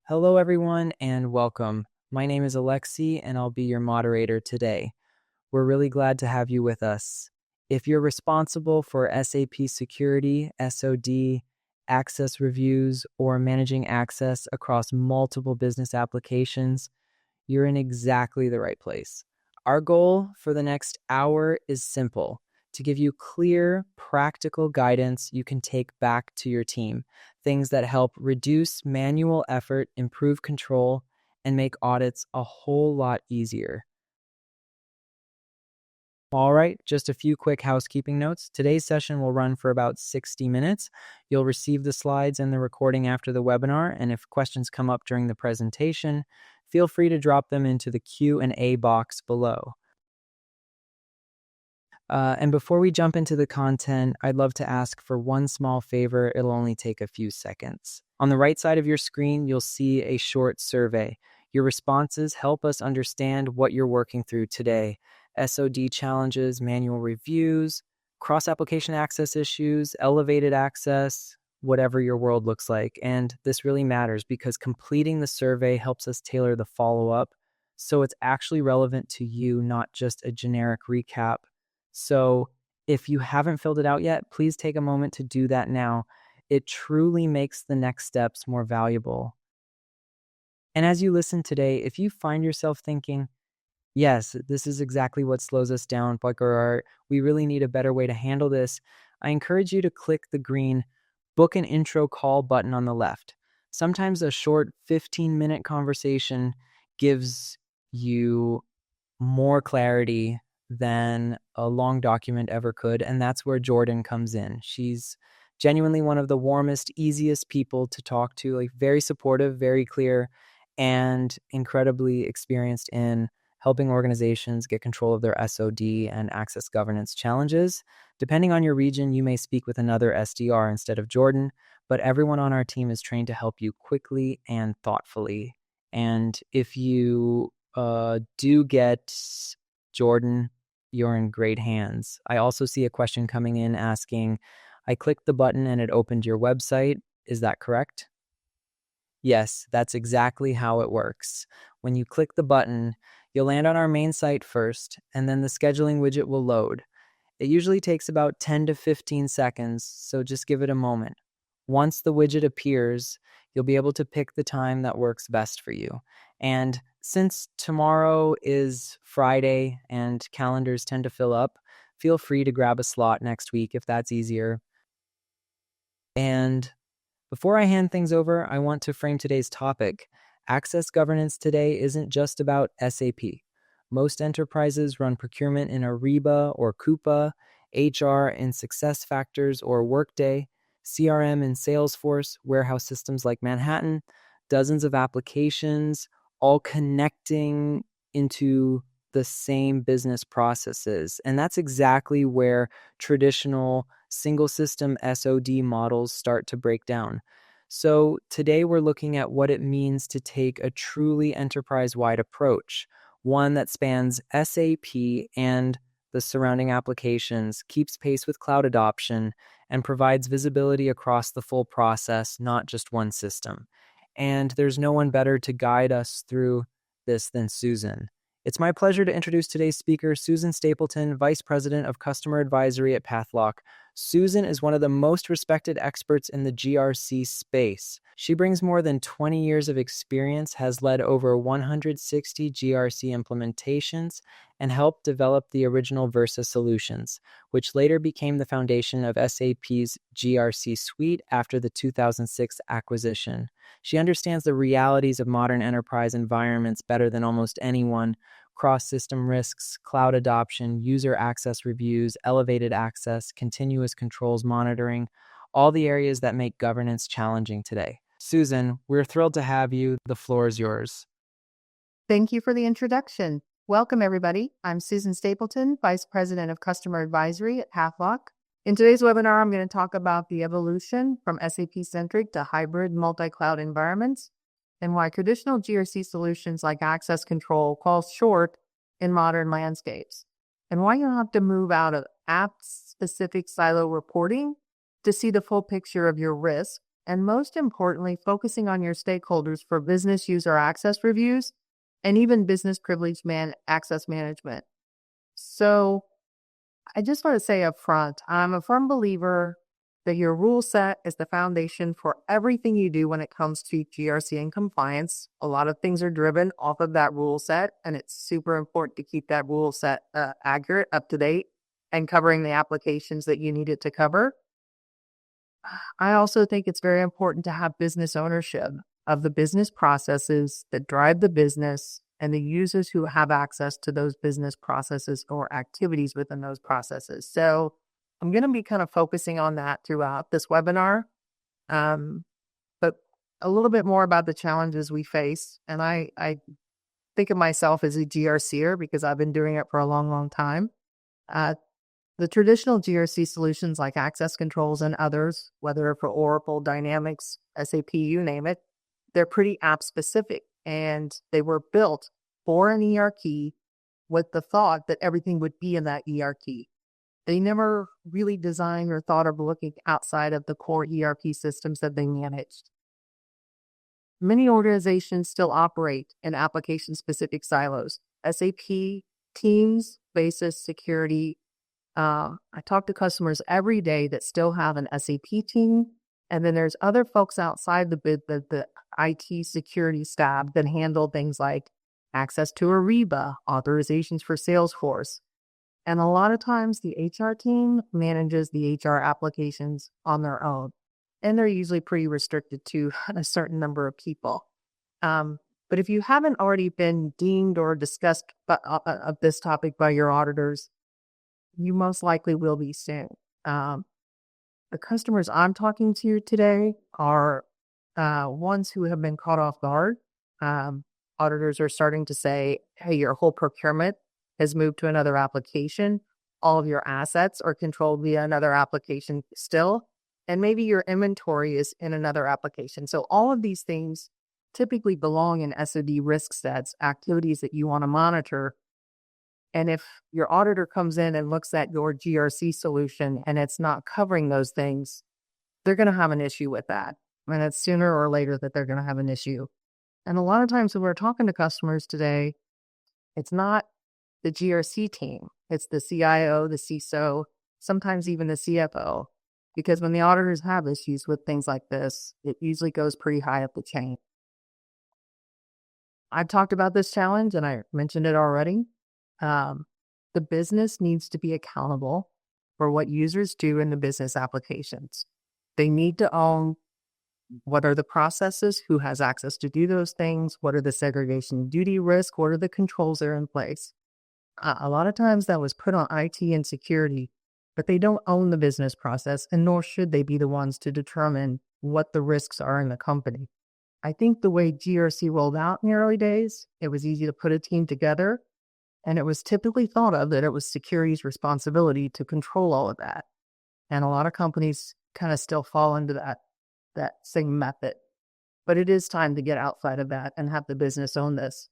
Hello, everyone, and welcome. My name is Alexi, and I'll be your moderator today. We're really glad to have you with us. If you're responsible for SAP security, SOD, access reviews, or managing access across multiple business applications, you're in exactly the right place. Our goal for the next hour is simple: to give you clear, practical guidance you can take back to your team, things that help reduce manual effort, improve control, and make audits a whole lot easier. All right, just a few quick housekeeping notes. Today's session will run for about 60 minutes. You'll receive the slides and the recording after the webinar, and if questions come up during the presentation, feel free to drop them into the Q&A box below. And before we jump into the content, I'd love to ask for one small favor. It'll only take a few seconds. On the right side of your screen, you'll see a short survey. Your responses help us understand what you're working through today: SOD challenges, manual reviews, cross-application access issues, elevated access, whatever your world looks like. And this really matters because completing the survey helps us tailor the follow-up so it's actually relevant to you, not just a generic recap. So if you haven't filled it out yet, please take a moment to do that now. It truly makes the next steps more valuable. And as you listen today, if you find yourself thinking, yes, this is exactly what slows us down, or we really need a better way to handle this, I encourage you to click the green Book an Intro Call button on the left. Sometimes a short 15-minute conversation gives you more clarity than a long document ever could, and that's where Jordan comes in. She's genuinely one of the warmest, easiest people to talk to, like very supportive, very clear, and incredibly experienced in helping organizations get control of their SOD and access governance challenges. Depending on your region, you may speak with another SDR instead of Jordan, but everyone on our team is trained to help you quickly and thoughtfully. And if you do get Jordan, you're in great hands. I also see a question coming in asking, I clicked the button and it opened your website. Is that correct? Yes, that's exactly how it works. When you click the button, you'll land on our main site first, and then the scheduling widget will load. It usually takes about 10 to 15 seconds, so just give it a moment. Once the widget appears, you'll be able to pick the time that works best for you. And since tomorrow is Friday and calendars tend to fill up, feel free to grab a slot next week if that's easier. And before I hand things over, I want to frame today's topic. Access governance today isn't just about SAP. Most enterprises run procurement in Ariba or Coupa, HR in SuccessFactors or Workday, CRM in Salesforce, warehouse systems like Manhattan, dozens of applications, all connecting into the same business processes. And that's exactly where traditional single system SOD models start to break down. So today we're looking at what it means to take a truly enterprise-wide approach, one that spans SAP and the surrounding applications, keeps pace with cloud adoption, and provides visibility across the full process, not just one system. And there's no one better to guide us through this than Susan. It's my pleasure to introduce today's speaker, Susan Stapleton, Vice President of Customer Advisory at Pathlock. Susan is one of the most respected experts in the GRC space. She brings more than 20 years of experience, has led over 160 GRC implementations, and helped develop the original Versa solutions, which later became the foundation of SAP's GRC suite after the 2006 acquisition. She understands the realities of modern enterprise environments better than almost anyone: cross-system risks, cloud adoption, user access reviews, elevated access, continuous controls monitoring, all the areas that make governance challenging today. Susan, we're thrilled to have you. The floor is yours. Thank you for the introduction. Welcome, everybody. I'm Susan Stapleton, Vice President of Customer Advisory at Pathlock. In today's webinar, I'm going to talk about the evolution from SAP-centric to hybrid multi-cloud environments and why traditional GRC solutions like access control falls short in modern landscapes, and why you'll have to move out of app-specific silo reporting to see the full picture of your risk and most importantly, focusing on your stakeholders for business user access reviews and even business privilege access management. So I just want to say up front, I'm a firm believer that your rule set is the foundation for everything you do when it comes to GRC and compliance. A lot of things are driven off of that rule set, and it's super important to keep that rule set accurate, up to date, and covering the applications that you need it to cover. I also think it's very important to have business ownership of the business processes that drive the business and the users who have access to those business processes or activities within those processes. So I'm going to be kind of focusing on that throughout this webinar, but a little bit more about the challenges we face. And I think of myself as a GRCer because I've been doing it for a long, long time. The traditional GRC solutions like access controls and others, whether for Oracle, Dynamics, SAP, you name it, they're pretty app specific, and they were built for an ERP with the thought that everything would be in that ERP. They never really designed or thought of looking outside of the core ERP systems that they managed. Many organizations still operate in application-specific silos. SAP, Teams, Basis, Security. I talk to customers every day that still have an SAP team, and then there's other folks outside the IT security staff that handle things like access to Ariba, authorizations for Salesforce. And a lot of times the HR team manages the HR applications on their own. And they're usually pretty restricted to a certain number of people. But if you haven't already been deemed or discussed of this topic by your auditors, you most likely will be soon. The customers I'm talking to today are ones who have been caught off guard. Auditors are starting to say, hey, your whole procurement has moved to another application. All of your assets are controlled via another application still. And maybe your inventory is in another application. So all of these things typically belong in SOD risk sets, activities that you want to monitor. And if your auditor comes in and looks at your GRC solution and it's not covering those things, they're going to have an issue with that. And it's sooner or later that they're going to have an issue. And a lot of times when we're talking to customers today, it's not the GRC team. It's the CIO, the CISO, sometimes even the CFO. Because when the auditors have issues with things like this, it usually goes pretty high up the chain. I've talked about this challenge and I mentioned it already. The business needs to be accountable for what users do in the business applications. They need to own what are the processes, who has access to do those things, what are the segregation of duty risk, what are the controls that are in place. A lot of times that was put on IT and security, but they don't own the business process, and nor should they be the ones to determine what the risks are in the company. I think the way GRC rolled out in the early days, it was easy to put a team together, and it was typically thought of that it was security's responsibility to control all of that. And a lot of companies kind of still fall into that same method. But it is time to get outside of that and have the business own this.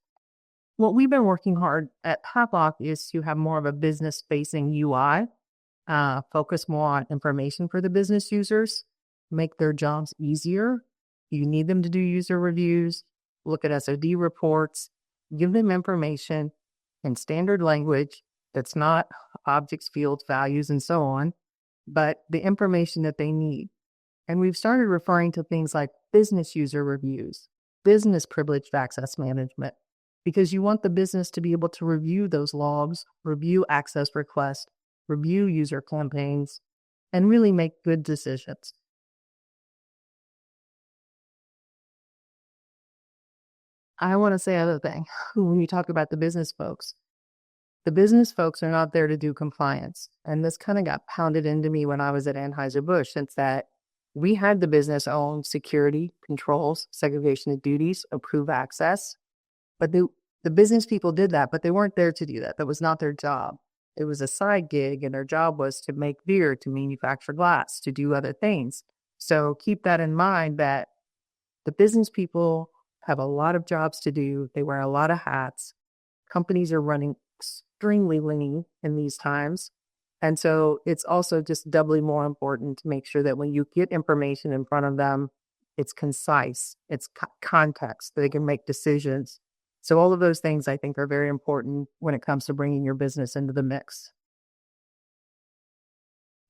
What we've been working hard at Padlock is to have more of a business-facing UI, focus more on information for the business users, make their jobs easier. You need them to do user reviews, look at SOD reports, give them information in standard language that's not objects, fields, values, and so on, but the information that they need. And we've started referring to things like business user reviews, business privileged access management, because you want the business to be able to review those logs, review access requests, review user campaigns, and really make good decisions. I want to say another thing. When you talk about the business folks are not there to do compliance. And this kind of got pounded into me when I was at Anheuser-Busch, since that we had the business own security, controls, segregation of duties, approve access. But the business people did that, but they weren't there to do that. That was not their job. It was a side gig, and their job was to make beer, to manufacture glass, to do other things. So keep that in mind, that the business people have a lot of jobs to do. They wear a lot of hats. Companies are running extremely lean in these times. And so it's also just doubly more important to make sure that when you get information in front of them, it's concise, it's context, so they can make decisions. So all of those things I think are very important when it comes to bringing your business into the mix.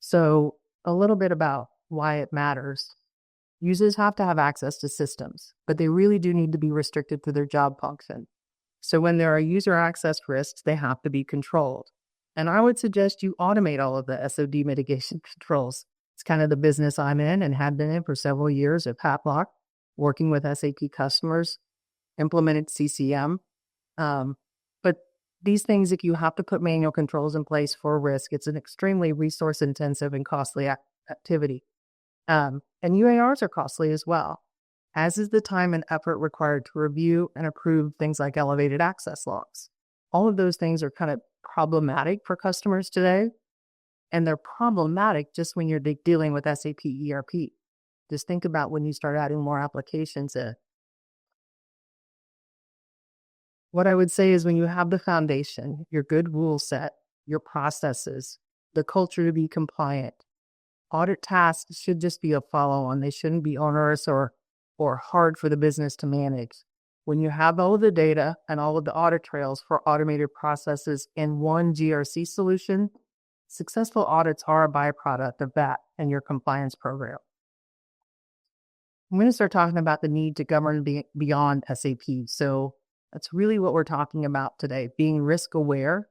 So a little bit about why it matters. Users have to have access to systems, but they really do need to be restricted to their job function. So when there are user access risks, they have to be controlled. And I would suggest you automate all of the SOD mitigation controls. It's kind of the business I'm in and have been in for several years at Patlock, working with SAP customers, implemented CCM. But these things, if you have to put manual controls in place for risk, it's an extremely resource intensive and costly activity. And UARs are costly as well, as is the time and effort required to review and approve things like elevated access logs. All of those things are kind of problematic for customers today, and they're problematic just when you're dealing with SAP ERP. Just think about when you start adding more applications in. What I would say is when you have the foundation, your good rule set, your processes, the culture to be compliant, audit tasks should just be a follow-on. They shouldn't be onerous or hard for the business to manage. When you have all of the data and all of the audit trails for automated processes in one GRC solution, successful audits are a byproduct of that and your compliance program. I'm going to start talking about the need to govern beyond SAP. So that's really what we're talking about today, being risk aware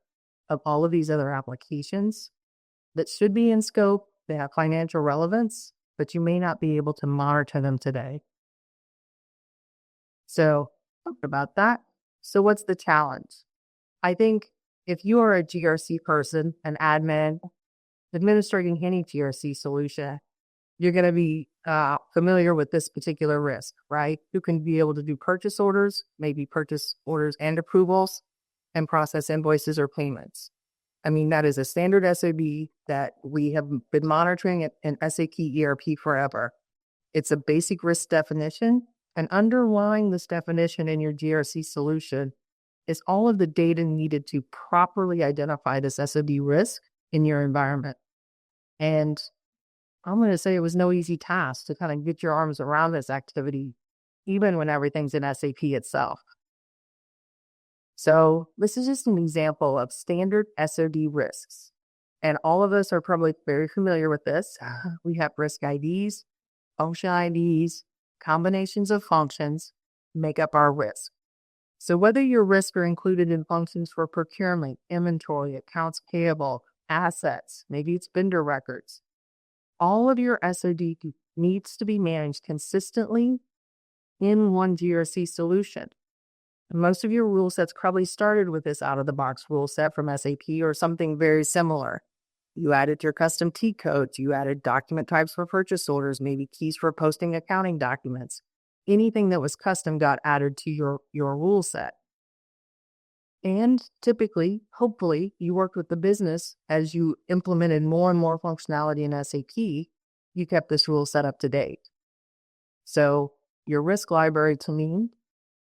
of all of these other applications that should be in scope. They have financial relevance, but you may not be able to monitor them today. So talk about that. So what's the challenge? I think if you are a GRC person, an admin, administrating any GRC solution, you're going to be familiar with this particular risk, right? You can be able to do purchase orders, maybe purchase orders and approvals, and process invoices or payments. I mean, that is a standard SOD that we have been monitoring in SAP ERP forever. It's a basic risk definition, and underlying this definition in your GRC solution is all of the data needed to properly identify this SOD risk in your environment. And I'm going to say it was no easy task to kind of get your arms around this activity, even when everything's in SAP itself. So this is just an example of standard SOD risks. And all of us are probably very familiar with this. We have risk IDs, function IDs, combinations of functions make up our risk. So whether your risks are included in functions for procurement, inventory, accounts payable, assets, maybe it's vendor records, all of your SOD needs to be managed consistently in one GRC solution. And most of your rule sets probably started with this out-of-the-box rule set from SAP or something very similar. You added your custom T codes, you added document types for purchase orders, maybe keys for posting accounting documents. Anything that was custom got added to your rule set. And typically, hopefully, you worked with the business as you implemented more and more functionality in SAP, you kept this rule set up to date. So your risk library, to me,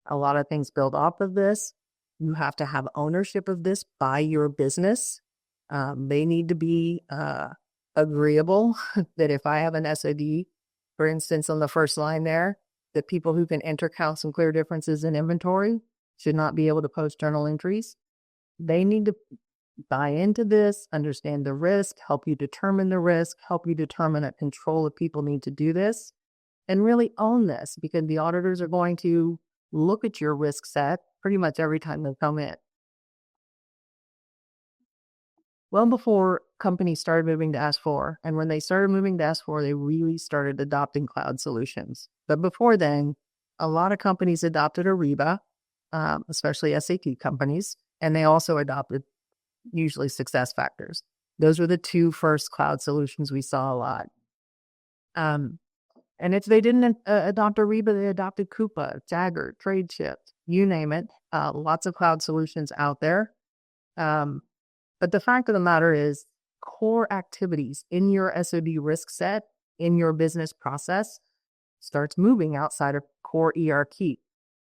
a lot of things build off of this. You have to have ownership of this by your business. They need to be agreeable that if I have an SOD, for instance, on the first line there, that people who can enter counts and clear differences in inventory should not be able to post journal entries. They need to buy into this, understand the risk, help you determine the risk, help you determine a control of people need to do this, and really own this because the auditors are going to look at your risk set pretty much every time they come in. Well before companies started moving to S4, and when they started moving to S4, they really started adopting cloud solutions. But before then, a lot of companies adopted Ariba, especially SAP companies, and they also adopted usually SuccessFactors. Those were the two first cloud solutions we saw a lot. And if they didn't adopt Ariba, they adopted Coupa, Jagger, Tradeshift, you name it. Lots of cloud solutions out there. But the fact of the matter is, core activities in your SOD risk set, in your business process, starts moving outside of core ERP.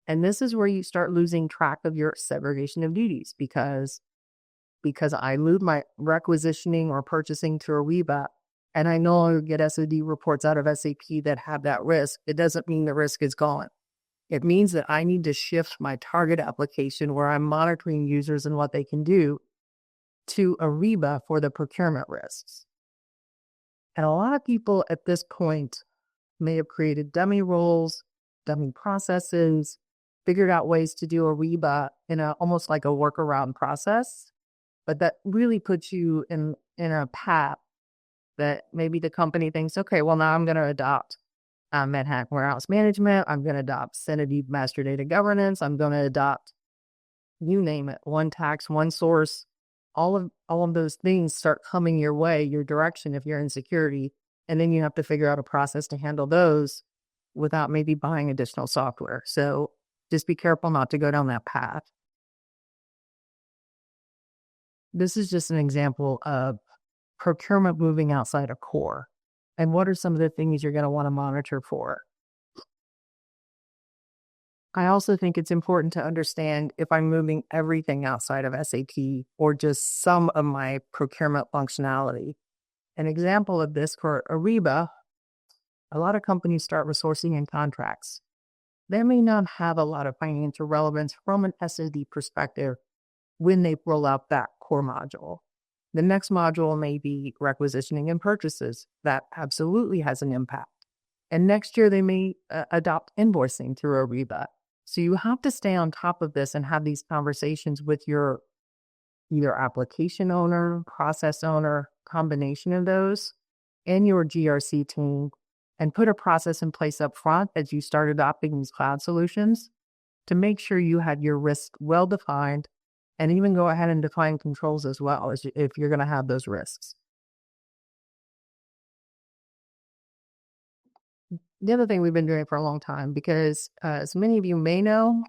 And this is where you start losing track of your segregation of duties because I move my requisitioning or purchasing to Ariba, and I no longer get SOD reports out of SAP that have that risk, it doesn't mean the risk is gone. It means that I need to shift my target application where I'm monitoring users and what they can do to Ariba for the procurement risks. And a lot of people at this point may have created dummy roles, dummy processes, figured out ways to do Ariba in almost like a workaround process, but that really puts you in a path that maybe the company thinks, okay, well, now I'm going to adopt Manhattan Warehouse Management. I'm going to adopt Synodi Master Data Governance. I'm going to adopt, you name it, one tax, one source. All of those things start coming your way, your direction if you're in security. And then you have to figure out a process to handle those without maybe buying additional software. So just be careful not to go down that path. This is just an example of procurement moving outside of core. And what are some of the things you're going to want to monitor for? I also think it's important to understand if I'm moving everything outside of SAP or just some of my procurement functionality. An example of this for Ariba, a lot of companies start resourcing in contracts. They may not have a lot of financial relevance from an SOD perspective when they roll out that core module. The next module may be requisitioning and purchases. That absolutely has an impact. And next year, they may adopt invoicing through Ariba. So you have to stay on top of this and have these conversations with your either application owner, process owner, combination of those, and your GRC team, and put a process in place up front as you start adopting these cloud solutions to make sure you had your risk well defined, and even go ahead and define controls as well as if you're going to have those risks. The other thing we've been doing for a long time, because as many of you may know,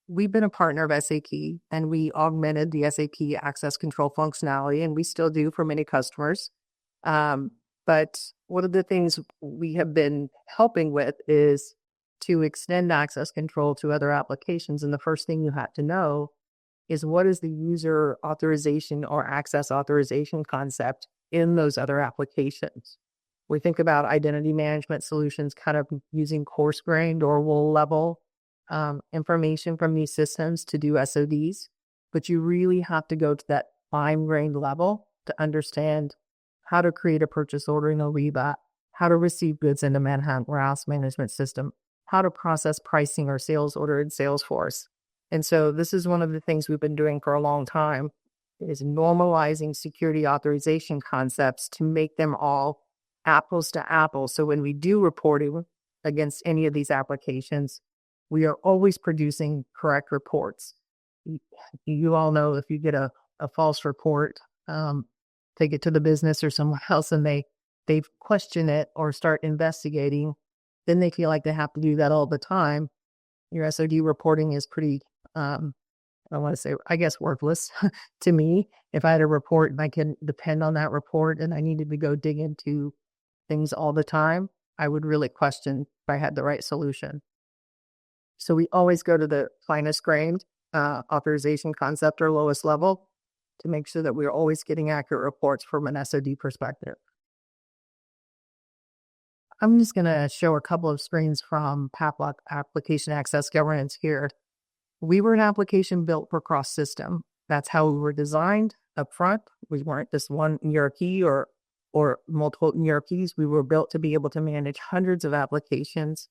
we've been a partner of SAP, and we augmented the SAP access control functionality, and we still do for many customers. But one of the things we have been helping with is to extend access control to other applications. And the first thing you have to know is what is the user authorization or access authorization concept in those other applications. We think about identity management solutions kind of using coarse-grained or wool-level information from these systems to do SODs, but you really have to go to that fine-grained level to understand how to create a purchase order in Ariba, how to receive goods in the Manhattan Warehouse Management System, how to process pricing or sales order in Salesforce. And so this is one of the things we've been doing for a long time, is normalizing security authorization concepts to make them all apples to apples. So when we do reporting against any of these applications, we are always producing correct reports. You all know if you get a false report, take it to the business or someone else and they question it or start investigating, then they feel like they have to do that all the time. Your SOD reporting is pretty, I want to say, I guess, worthless to me. If I had a report and I can depend on that report and I needed to go dig into things all the time, I would really question if I had the right solution. So we always go to the finest grained authorization concept or lowest level to make sure that we're always getting accurate reports from an SOD perspective. I'm just going to show a couple of screens from Paplock Application Access Governance here. We were an application built for cross-system. That's how we were designed up front. We weren't just one ERP or multiple ERPs. We were built to be able to manage hundreds of applications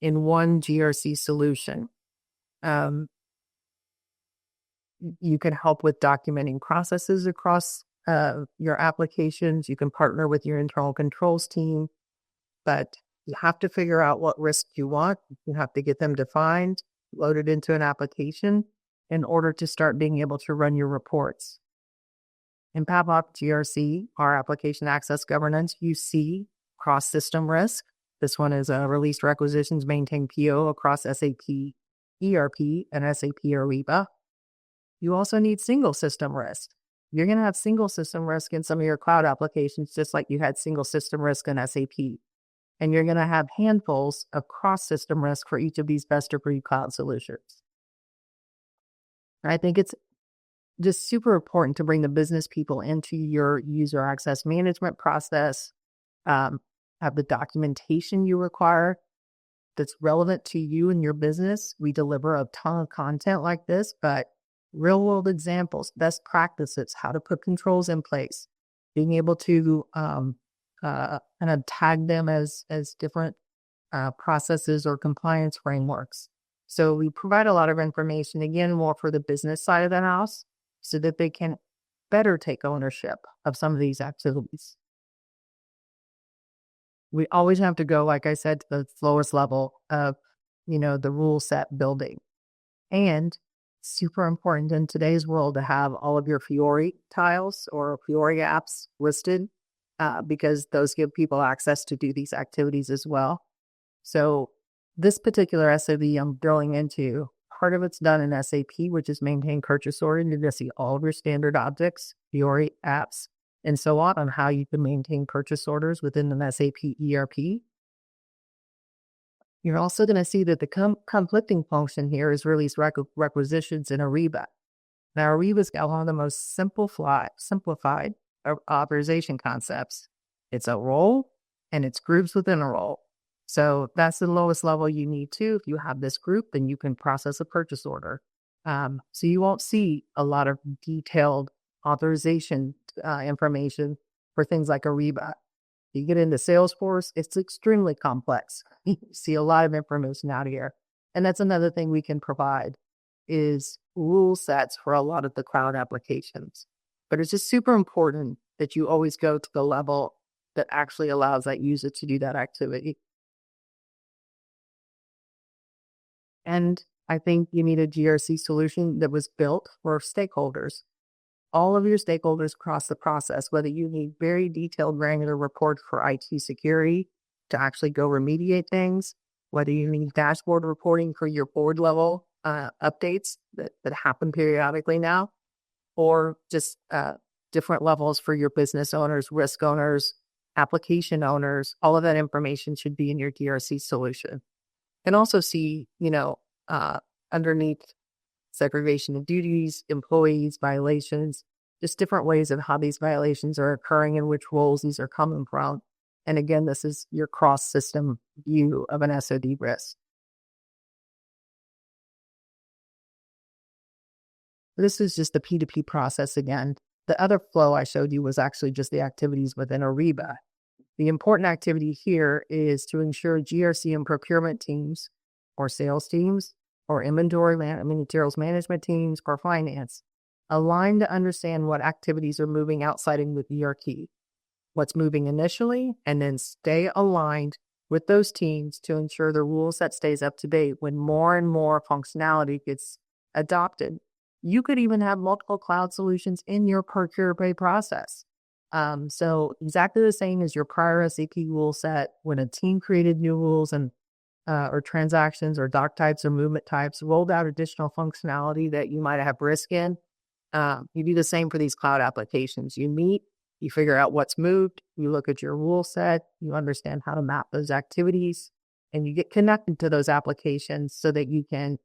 in one GRC solution. You can help with documenting processes across your applications. You can partner with your internal controls team, but you have to figure out what risks you want. You have to get them defined, loaded into an application in order to start being able to run your reports. In Paplock GRC, our application access governance, you see cross-system risk. This one is released requisitions maintain PO across SAP ERP and SAP Ariba. You also need single system risk. You're going to have single system risk in some of your cloud applications, just like you had single system risk in SAP. And you're going to have handfuls of cross-system risk for each of these best-of-breed cloud solutions. I think it's just super important to bring the business people into your user access management process, have the documentation you require that's relevant to you and your business. We deliver a ton of content like this, but real world examples, best practices, how to put controls in place, being able to kind of tag them as different processes or compliance frameworks. So we provide a lot of information, again, more for the business side of the house so that they can better take ownership of some of these activities. We always have to go, like I said, to the lowest level of, the rule set building. And super important in today's world to have all of your Fiori tiles or Fiori apps listed because those give people access to do these activities as well. So this particular SOD I'm drilling into, part of it's done in SAP, which is maintain purchase order. You're going to see all of your standard objects, Fiori apps, and so on how you can maintain purchase orders within an SAP ERP. You're also going to see that the conflicting function here is release requisitions in Ariba. Now, Ariba's got one of the most simplified authorization concepts. It's a role and it's groups within a role. So that's the lowest level you need to. If you have this group, then you can process a purchase order. So you won't see a lot of detailed authorization information for things like Ariba. You get into Salesforce, it's extremely complex. You see a lot of information out here. And that's another thing we can provide is rule sets for a lot of the cloud applications. But it's just super important that you always go to the level that actually allows that user to do that activity. And I think you need a GRC solution that was built for stakeholders. All of your stakeholders across the process, whether you need very detailed granular reports for IT security to actually go remediate things, whether you need dashboard reporting for your board level updates that happen periodically now, or just different levels for your business owners, risk owners, application owners, all of that information should be in your GRC solution. And also see, underneath segregation of duties, employees, violations, just different ways of how these violations are occurring and which roles these are coming from. And again, this is your cross-system view of an SOD risk. This is just the P2P process again. The other flow I showed you was actually just the activities within Ariba. The important activity here is to ensure GRC and procurement teams or sales teams or inventory materials management teams or finance align to understand what activities are moving outside of the ERP, what's moving initially, and then stay aligned with those teams to ensure the rule set stays up to date when more and more functionality gets adopted. You could even have multiple cloud solutions in your procure-pay process. So exactly the same as your prior SAP rule set, when a team created new rules and or transactions or doc types or movement types, rolled out additional functionality that you might have risk in. You do the same for these cloud applications. You meet, you figure out what's moved, you look at your rule set, you understand how to map those activities, and you get connected to those applications so that you can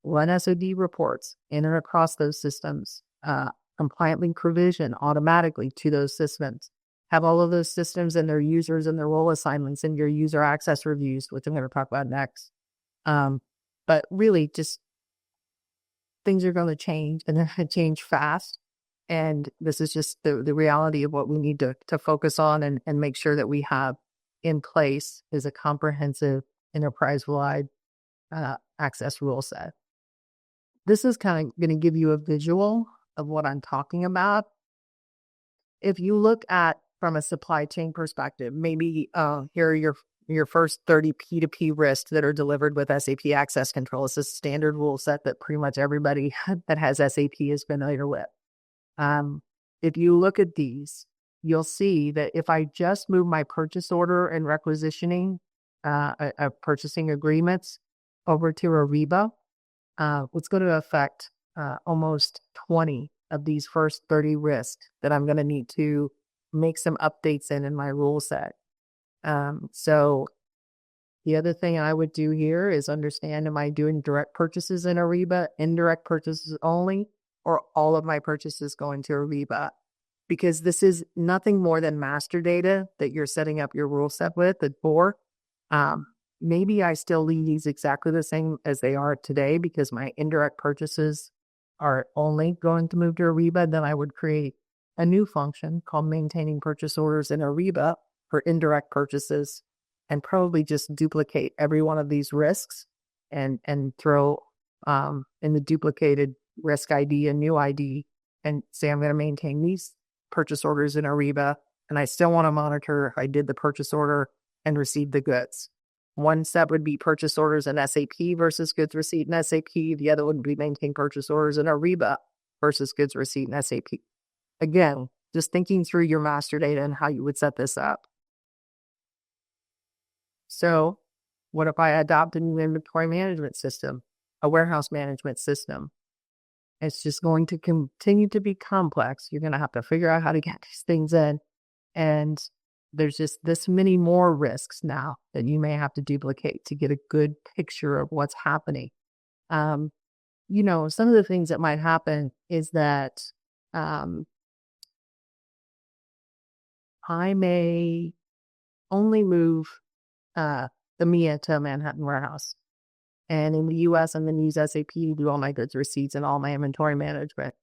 run SOD reports in and across those systems, compliantly provision automatically to those systems. Have all of those systems and their users and their role assignments and your user access reviews, which I'm going to talk about next. But really, just things are going to change, and they're going to change fast. And this is just the reality of what we need to focus on and make sure that we have in place is a comprehensive enterprise-wide access rule set. This is kind of going to give you a visual of what I'm talking about. If you look at from a supply chain perspective, maybe here are your first 30 P2P risks that are delivered with SAP Access Control. It's a standard rule set that pretty much everybody that has SAP is familiar with. If you look at these, you'll see that if I just move my purchase order and requisitioning purchasing agreements over to Ariba, what's going to affect almost 20 of these first 30 risks that I'm going to need to make some updates in my rule set. So the other thing I would do here is understand, am I doing direct purchases in Ariba, indirect purchases only? or all of my purchases go into Ariba? Because this is nothing more than master data that you're setting up your rule set with and for. Maybe I still leave these exactly the same as they are today because my indirect purchases are only going to move to Ariba. Then I would create a new function called maintaining purchase orders in Ariba for indirect purchases and probably just duplicate every one of these risks and throw in the duplicated risk ID a new ID and say I'm going to maintain these purchase orders in Ariba, and I still want to monitor if I did the purchase order and received the goods. One step would be purchase orders in SAP versus goods receipt in SAP. The other would be maintain purchase orders in Ariba versus goods receipt in SAP. Again, just thinking through your master data and how you would set this up. So what if I adopt a new inventory management system, a warehouse management system? It's just going to continue to be complex. You're going to have to figure out how to get these things in. And there's just this many more risks now that you may have to duplicate to get a good picture of what's happening. Some of the things that might happen is that I may only move the MIA to a Manhattan warehouse. And in the US, I'm going to use SAP to do all my goods receipts and all my inventory management.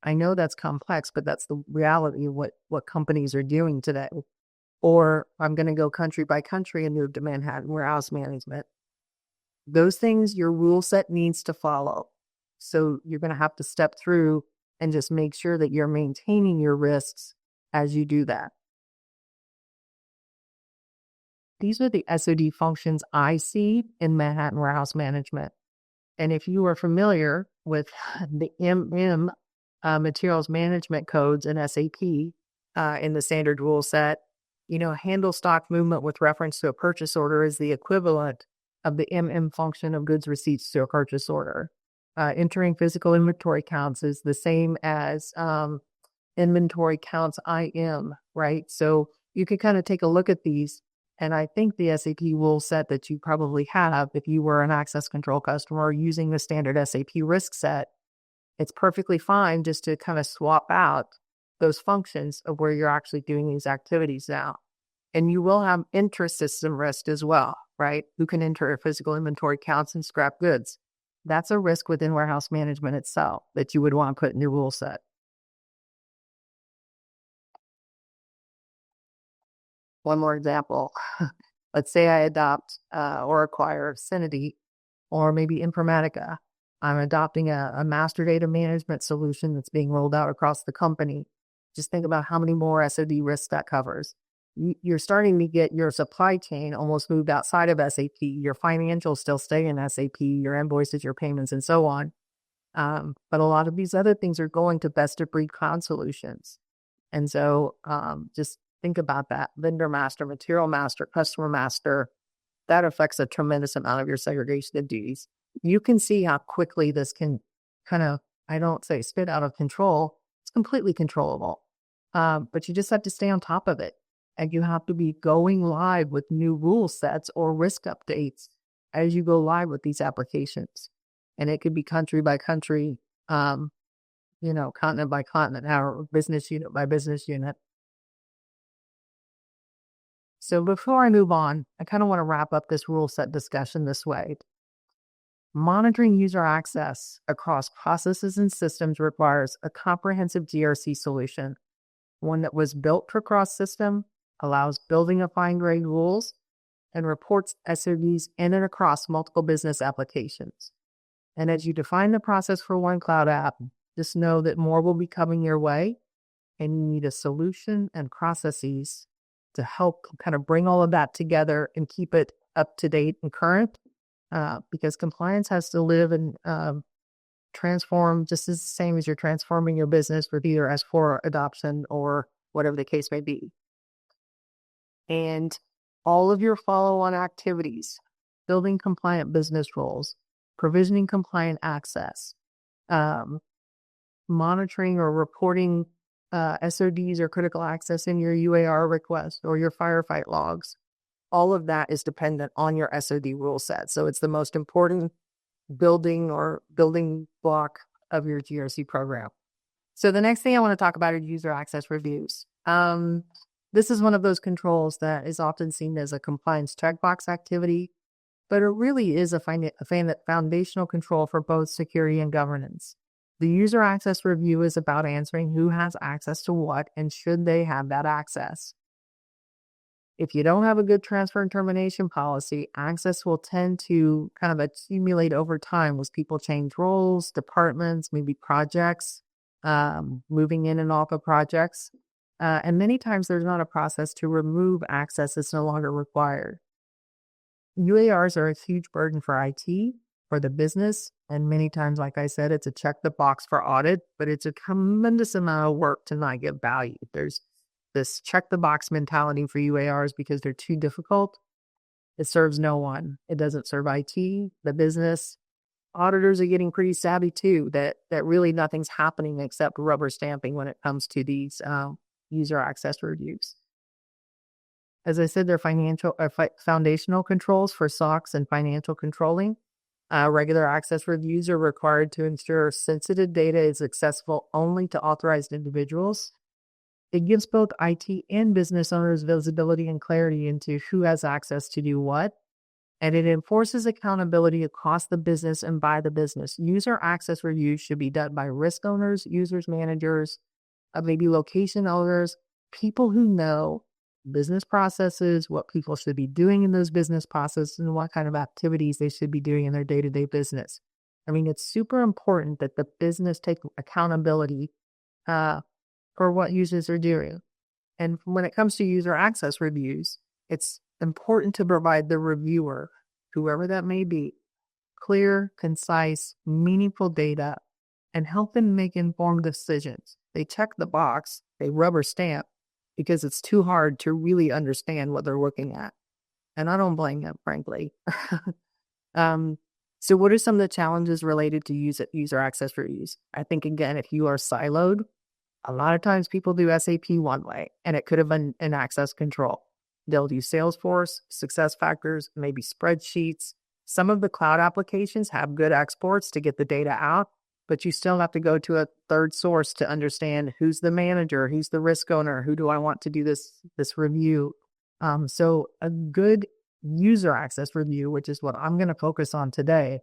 I know that's complex, but that's the reality of what companies are doing today. Or I'm going to go country by country and move to Manhattan warehouse management. Those things your rule set needs to follow. So you're going to have to step through and just make sure that you're maintaining your risks as you do that. These are the SOD functions I see in Manhattan warehouse management. And if you are familiar with the materials management codes in SAP in the standard rule set, handle stock movement with reference to a purchase order is the equivalent of the function of goods receipts to a purchase order. Entering physical inventory counts is the same as inventory counts IM, right? So you can kind of take a look at these. And I think the SAP rule set that you probably have, if you were an access control customer using the standard SAP risk set, it's perfectly fine just to kind of swap out those functions of where you're actually doing these activities now. And you will have intra-system risk as well, right? Who can enter physical inventory counts and scrap goods? That's a risk within warehouse management itself that you would want to put in your rule set. One more example. Let's say I adopt or acquire Synity or maybe Informatica. I'm adopting a master data management solution that's being rolled out across the company. Just think about how many more SOD risks that covers. You're starting to get your supply chain almost moved outside of SAP. Your financials still stay in SAP, your invoices, your payments, and so on. But a lot of these other things are going to best-of-breed cloud solutions. And so just think about that. Vendor master, material master, customer master, that affects a tremendous amount of your segregation of duties. You can see how quickly this can kind of, I don't say spit out of control. It's completely controllable. But you just have to stay on top of it. And you have to be going live with new rule sets or risk updates as you go live with these applications. And it could be country by country, continent by continent, or business unit by business unit. So before I move on, I kind of want to wrap up this rule set discussion this way. Monitoring user access across processes and systems requires a comprehensive GRC solution, one that was built for cross-system, allows building of fine-grained rules, and reports SODs in and across multiple business applications. And as you define the process for one cloud app, just know that more will be coming your way, and you need a solution and processes to help kind of bring all of that together and keep it up to date and current, because compliance has to live and transform just as the same as you're transforming your business with either S4 adoption or whatever the case may be. And all of your follow-on activities, building compliant business roles, provisioning compliant access, monitoring or reporting SODs or critical access in your UAR request or your firefight logs, all of that is dependent on your SOD rule set. So it's the most important building block of your GRC program. So the next thing I want to talk about are user access reviews. This is one of those controls that is often seen as a compliance checkbox activity, but it really is a foundational control for both security and governance. The user access review is about answering who has access to what and should they have that access. If you don't have a good transfer and termination policy, access will tend to kind of accumulate over time as people change roles, departments, maybe projects, moving in and off of projects. And many times there's not a process to remove access that's no longer required. UARs are a huge burden for IT, for the business, and many times, like I said, it's a check the box for audit, but it's a tremendous amount of work to not get value. There's this check the box mentality for UARs because they're too difficult. It serves no one. It doesn't serve IT, the business. Auditors are getting pretty savvy too, that really nothing's happening except rubber stamping when it comes to these user access reviews. As I said, they're foundational controls for SOX and financial controlling. Regular access reviews are required to ensure sensitive data is accessible only to authorized individuals. It gives both IT and business owners visibility and clarity into who has access to do what, and it enforces accountability across the business and by the business. User access reviews should be done by risk owners, users managers, maybe location owners, people who know business processes, what people should be doing in those business processes, and what kind of activities they should be doing in their day-to-day business. I mean, it's super important that the business take accountability for what users are doing. And when it comes to user access reviews, it's important to provide the reviewer, whoever that may be, clear, concise, meaningful data, and help them make informed decisions. They check the box, they rubber stamp, because it's too hard to really understand what they're looking at. And I don't blame them, frankly. So what are some of the challenges related to user access reviews? I think, again, if you are siloed, a lot of times people do SAP one way, and it could have been an access control. They'll do Salesforce, SuccessFactors, maybe spreadsheets. Some of the cloud applications have good exports to get the data out, but you still have to go to a third source to understand who's the manager, who's the risk owner, who do I want to do this review. So a good user access review, which is what I'm going to focus on today,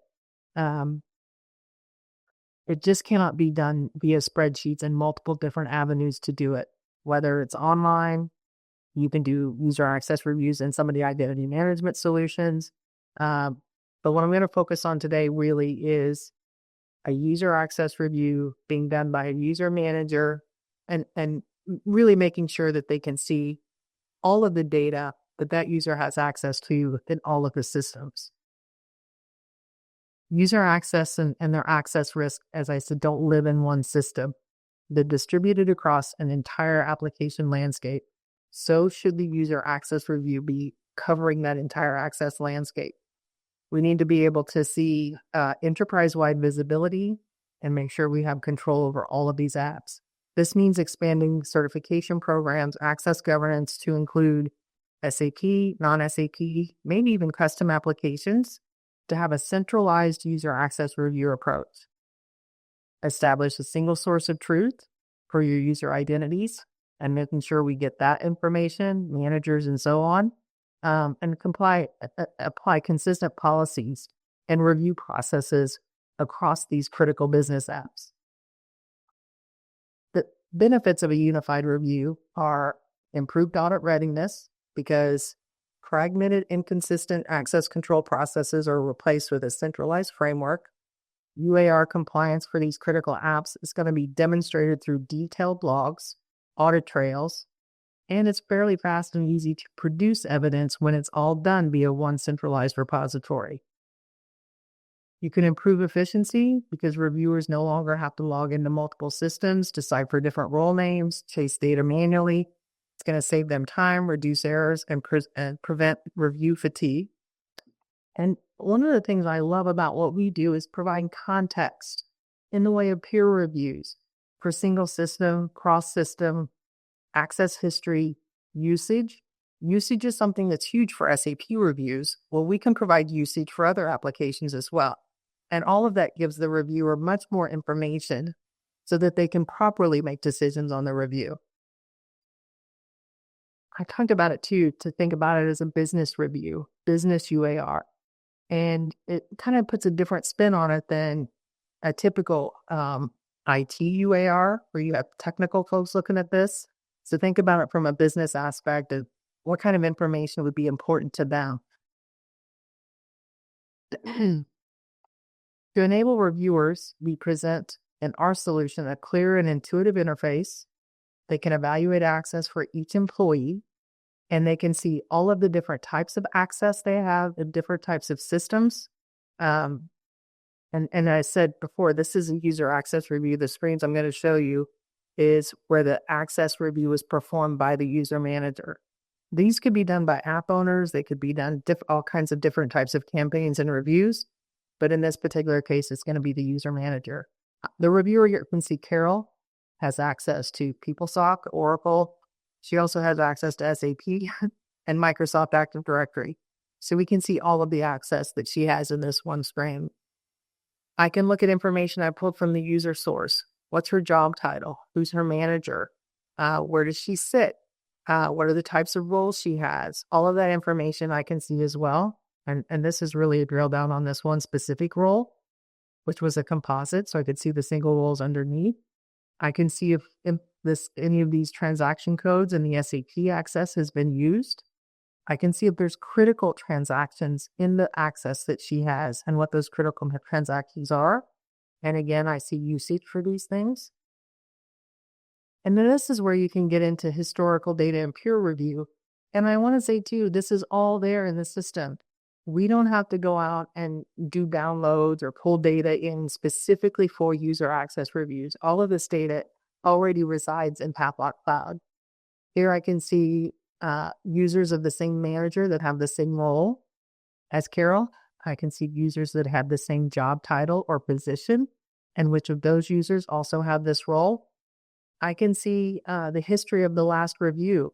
it just cannot be done via spreadsheets and multiple different avenues to do it. Whether it's online, you can do user access reviews in some of the identity management solutions. But what I'm going to focus on today really is a user access review being done by a user manager and really making sure that they can see all of the data that user has access to in all of the systems. User access and their access risk, as I said, don't live in one system. They're distributed across an entire application landscape. So should the user access review be covering that entire access landscape. We need to be able to see enterprise-wide visibility and make sure we have control over all of these apps. This means expanding certification programs, access governance to include SAP, non-SAP, maybe even custom applications to have a centralized user access review approach. Establish a single source of truth for your user identities and making sure we get that information, managers and so on, and apply consistent policies and review processes across these critical business apps. The benefits of a unified review are improved audit readiness because fragmented, inconsistent access control processes are replaced with a centralized framework. UAR compliance for these critical apps is going to be demonstrated through detailed logs, audit trails, and it's fairly fast and easy to produce evidence when it's all done via one centralized repository. You can improve efficiency because reviewers no longer have to log into multiple systems, decipher different role names, chase data manually. It's going to save them time, reduce errors, and prevent review fatigue. And one of the things I love about what we do is provide context in the way of peer reviews for single system, cross-system, access history, usage. Usage is something that's huge for SAP reviews. Well, we can provide usage for other applications as well. And all of that gives the reviewer much more information so that they can properly make decisions on the review. I talked about it too, to think about it as a business review, business UAR. And it kind of puts a different spin on it than a typical IT UAR, where you have technical folks looking at this. So think about it from a business aspect of what kind of information would be important to them. To enable reviewers, we present in our solution a clear and intuitive interface. They can evaluate access for each employee, and they can see all of the different types of access they have, the different types of systems. And I said before, this is a user access review. The screens I'm going to show you is where the access review is performed by the user manager. These could be done by app owners. They could be done all kinds of different types of campaigns and reviews. But in this particular case, it's going to be the user manager. The reviewer, you can see Carol has access to PeopleSoft, Oracle. She also has access to SAP and Microsoft Active Directory. So we can see all of the access that she has in this one screen. I can look at information I pulled from the user source. What's her job title? Who's her manager? Where does she sit? What are the types of roles she has? All of that information I can see as well. And this is really a drill down on this one specific role, which was a composite. So I could see the single roles underneath. I can see if any of these transaction codes in the SAP access has been used. I can see if there's critical transactions in the access that she has and what those critical transactions are. And again, I see usage for these things. And then this is where you can get into historical data and peer review. And I want to say too, this is all there in the system. We don't have to go out and do downloads or pull data in specifically for user access reviews. All of this data already resides in Pathlock Cloud. Here I can see users of the same manager that have the same role as Carol. I can see users that have the same job title or position, and which of those users also have this role. I can see the history of the last review,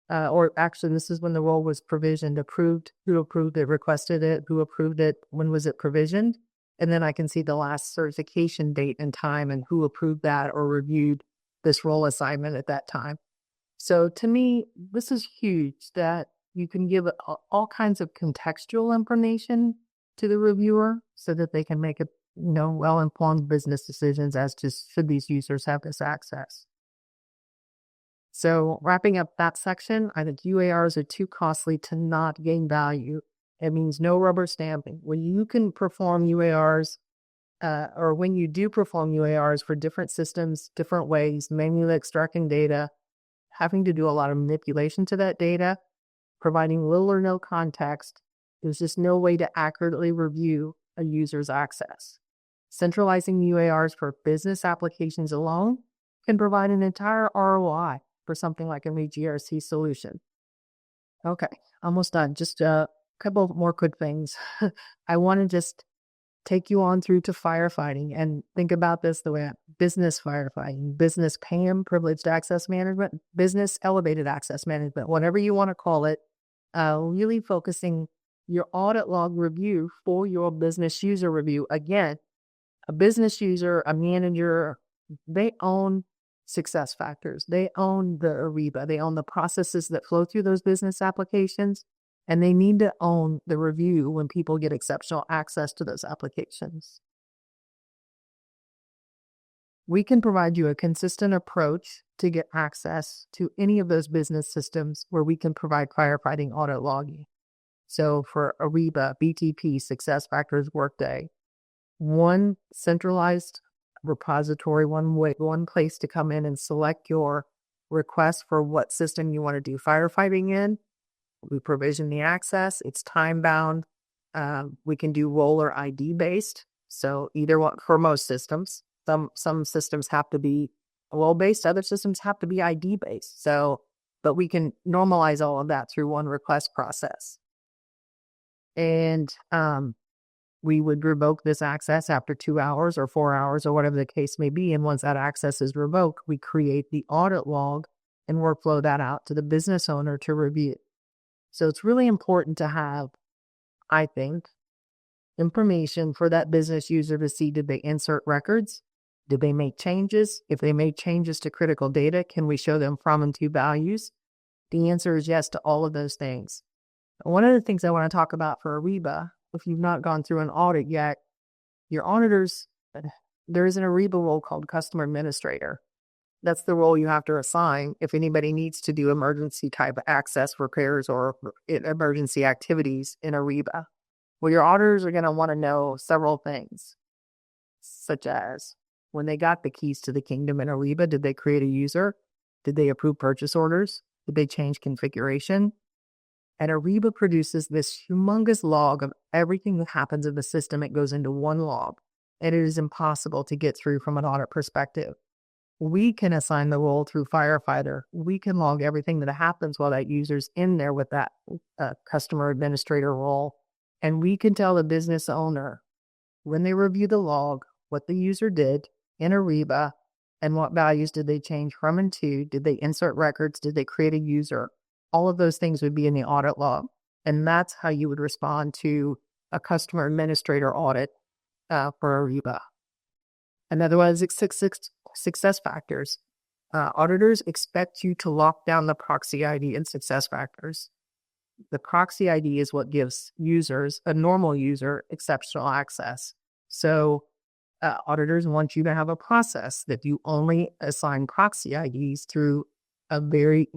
or actually this is when the role was provisioned, approved, who approved it, requested it, who approved it, when was it provisioned. And then I can see the last certification date and time and who approved that or reviewed this role assignment at that time. So to me, this is huge that you can give all kinds of contextual information to the reviewer so that they can make well-informed business decisions as to should these users have this access. So wrapping up that section, I think UARs are too costly to not gain value. It means no rubber stamping. When you can perform UARs, or when you do perform UARs for different systems, different ways, manually extracting data, having to do a lot of manipulation to that data, providing little or no context, there's just no way to accurately review a user's access. Centralizing UARs for business applications alone can provide an entire ROI for something like a GRC solution. Okay, almost done. Just a couple more quick things. I want to just take you on through to firefighting and think about this the way business firefighting, business PAM, privileged access management, business elevated access management, whatever you want to call it, really focusing your audit log review for your business user review. Again, a business user, a manager, they own success factors. They own the Ariba. They own the processes that flow through those business applications. And they need to own the review when people get exceptional access to those applications. We can provide you a consistent approach to get access to any of those business systems where we can provide firefighting audit logging. So for Ariba, BTP, SuccessFactors, Workday, one centralized repository, one place to come in and select your request for what system you want to do firefighting in. We provision the access. It's time bound. We can do role or ID based. So either one for most systems. Some systems have to be role based. Other systems have to be ID based. But we can normalize all of that through one request process. And we would revoke this access after 2 hours or 4 hours or whatever the case may be. And once that access is revoked, we create the audit log and workflow that out to the business owner to review. So it's really important to have, I think, information for that business user to see, did they insert records? Did they make changes? If they made changes to critical data, can we show them from and to values? The answer is yes to all of those things. One of the things I want to talk about for Ariba, if you've not gone through an audit yet, your auditors, there is an Ariba role called customer administrator. That's the role you have to assign if anybody needs to do emergency type access repairs or emergency activities in Ariba. Well, your auditors are going to want to know several things, such as when they got the keys to the kingdom in Ariba, did they create a user? Did they approve purchase orders? Did they change configuration? And Ariba produces this humongous log of everything that happens in the system. It goes into one log, and it is impossible to get through from an audit perspective. We can assign the role through Firefighter. We can log everything that happens while that user's in there with that customer administrator role. And we can tell the business owner, when they review the log, what the user did in Ariba and what values did they change from and to. Did they insert records? Did they create a user? All of those things would be in the audit log. And that's how you would respond to a customer administrator audit for Ariba. Another one is success factors. Auditors expect you to lock down the proxy ID in success factors. The proxy ID is what gives users, a normal user, exceptional access. So auditors want you to have a process that you only assign proxy IDs through a very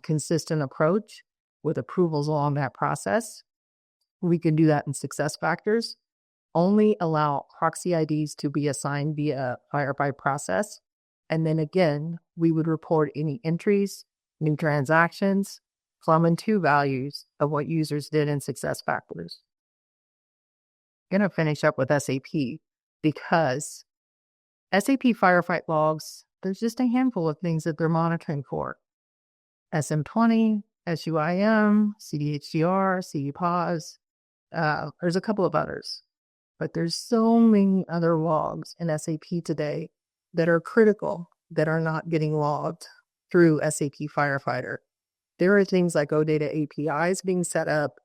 consistent approach with approvals along that process. We can do that in success factors. Only allow proxy IDs to be assigned via Firefight process. And then again, we would report any entries, new transactions, from and to values of what users did in success factors. I'm going to finish up with SAP because SAP Firefight logs, there's just a handful of things that they're monitoring for. SM20, SUIM, CDHDR, CDPAUSE. There's a couple of others. But there's so many other logs in SAP today that are critical that are not getting logged through SAP Firefighter. There are things like OData APIs being set up,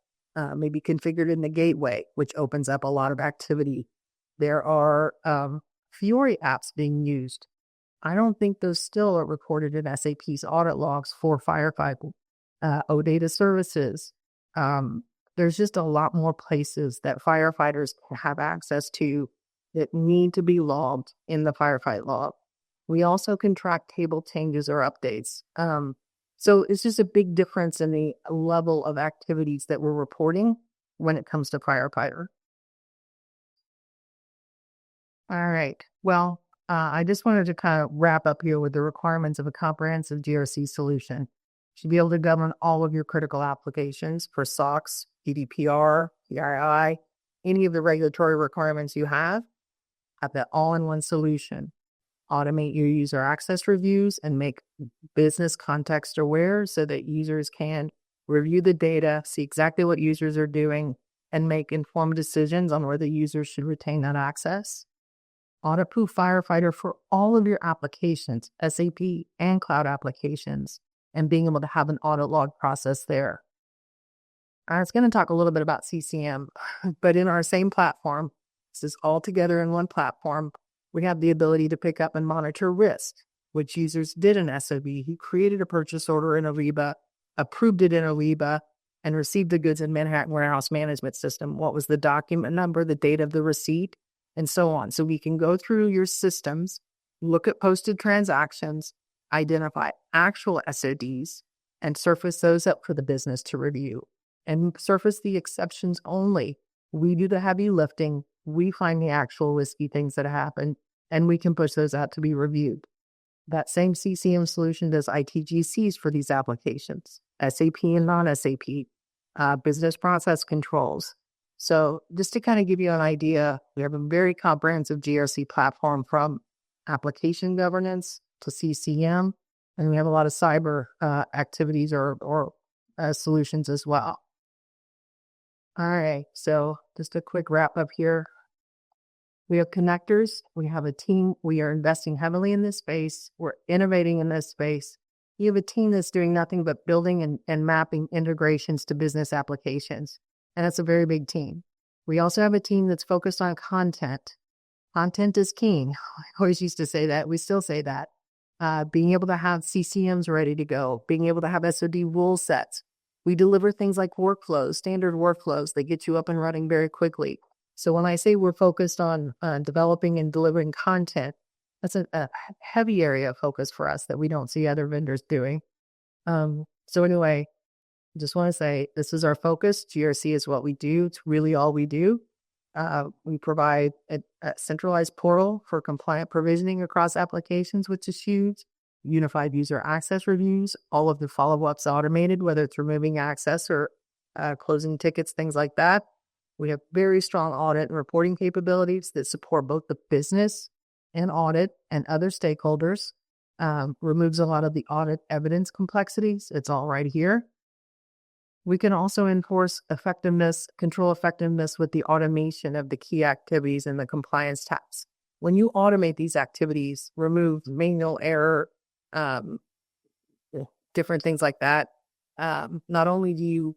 maybe configured in the gateway, which opens up a lot of activity. There are Fiori apps being used. I don't think those still are reported in SAP's audit logs for Firefighter. OData services. There's just a lot more places that firefighters can have access to that need to be logged in the firefight log. We also can track table changes or updates. So it's just a big difference in the level of activities that we're reporting when it comes to firefighter. All right. Well, I just wanted to kind of wrap up here with the requirements of a comprehensive GRC solution. You should be able to govern all of your critical applications for SOX, GDPR, PII, any of the regulatory requirements you have that all-in-one solution. Automate your user access reviews and make business context aware so that users can review the data, see exactly what users are doing, and make informed decisions on whether users should retain that access. Audit-proof Firefighter for all of your applications, SAP and cloud applications, and being able to have an audit log process there. I was going to talk a little bit about CCM, but in our same platform, this is all together in one platform, we have the ability to pick up and monitor risk, which users did in SOD, who created a purchase order in Ariba, approved it in Ariba, and received the goods in Manhattan Warehouse Management System. What was the document number, the date of the receipt, and so on. So we can go through your systems, look at posted transactions, identify actual SODs, and surface those up for the business to review. And surface the exceptions only. We do the heavy lifting. We find the actual risky things that happen, and we can push those out to be reviewed. That same CCM solution does ITGCs for these applications, SAP and non-SAP, business process controls. So just to kind of give you an idea, we have a very comprehensive GRC platform from application governance to CCM, and we have a lot of cyber activities or solutions as well. All right, so just a quick wrap up here. We have connectors. We have a team. We are investing heavily in this space. We're innovating in this space. You have a team that's doing nothing but building and mapping integrations to business applications. And it's a very big team. We also have a team that's focused on content. Content is king. I always used to say that. We still say that. Being able to have CCMs ready to go, being able to have SOD rule sets. We deliver things like workflows, standard workflows that get you up and running very quickly. So when I say we're focused on developing and delivering content, that's a heavy area of focus for us that we don't see other vendors doing. So anyway, I just want to say this is our focus. GRC is what we do. It's really all we do. We provide a centralized portal for compliant provisioning across applications, which is huge. Unified user access reviews, all of the follow-ups automated, whether it's removing access or closing tickets, things like that. We have very strong audit and reporting capabilities that support both the business and audit and other stakeholders. Removes a lot of the audit evidence complexities. It's all right here. We can also enforce effectiveness, control effectiveness with the automation of the key activities in the compliance tabs. When you automate these activities, remove manual error, different things like that, not only do you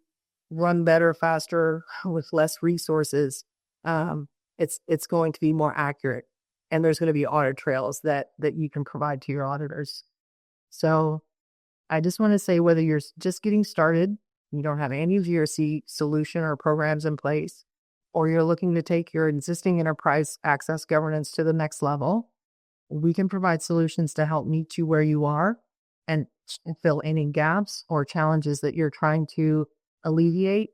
run better, faster, with less resources, it's going to be more accurate. And there's going to be audit trails that you can provide to your auditors. So I just want to say, whether you're just getting started, you don't have any GRC solution or programs in place, or you're looking to take your existing enterprise access governance to the next level, we can provide solutions to help meet you where you are and fill any gaps or challenges that you're trying to alleviate.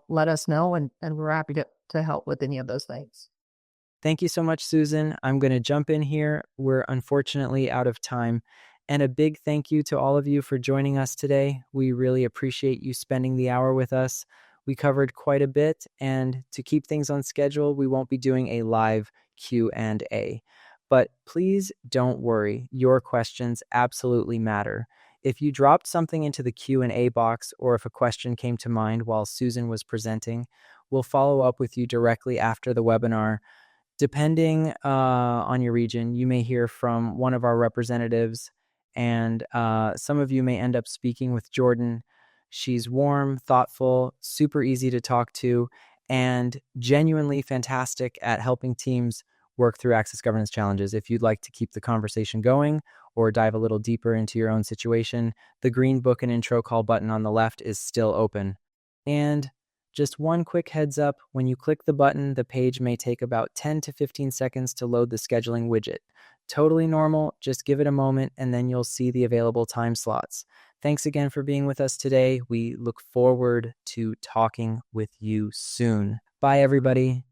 Let us know, and we're happy to help with any of those things. Thank you so much, Susan. I'm going to jump in here. We're unfortunately out of time. And a big thank you to all of you for joining us today. We really appreciate you spending the hour with us. We covered quite a bit, and to keep things on schedule, we won't be doing a live Q&A. But please don't worry. Your questions absolutely matter. If you dropped something into the Q&A box, or if a question came to mind while Susan was presenting, we'll follow up with you directly after the webinar. Depending on your region, you may hear from one of our representatives, and some of you may end up speaking with Jordan. She's warm, thoughtful, super easy to talk to, and genuinely fantastic at helping teams work through access governance challenges. If you'd like to keep the conversation going or dive a little deeper into your own situation, the green book and intro call button on the left is still open. And just one quick heads up, when you click the button, the page may take about 10 to 15 seconds to load the scheduling widget. Totally normal, just give it a moment and then you'll see the available time slots. Thanks again for being with us today. We look forward to talking with you soon. Bye, everybody.